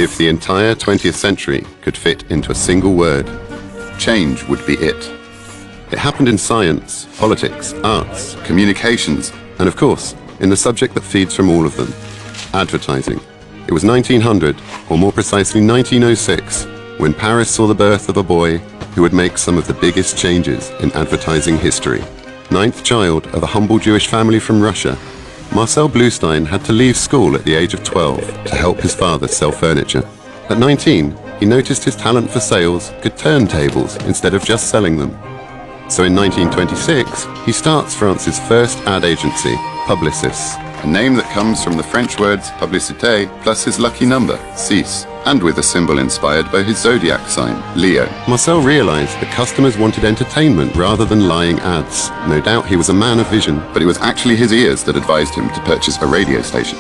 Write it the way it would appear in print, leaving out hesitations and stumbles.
If the entire 20th century could fit into a single word, change would be it. It happened in science, politics, arts, communications, and of course, in the subject that feeds from all of them, advertising. It was 1900, or more precisely 1906, when Paris saw the birth of a boy who would make some of the biggest changes in advertising history. Ninth child of a humble Jewish family from Russia, Marcel Bluestein had to leave school at the age of 12 to help his father sell furniture. At 19, he noticed his talent for sales could turn tables instead of just selling them. So in 1926, he starts France's first ad agency, Publicis, a name that comes from the French words publicité plus his lucky number, 6, and with a symbol inspired by his zodiac sign, Leo. Marcel realized that customers wanted entertainment rather than lying ads. No doubt he was a man of vision, but it was actually his ears that advised him to purchase a radio station.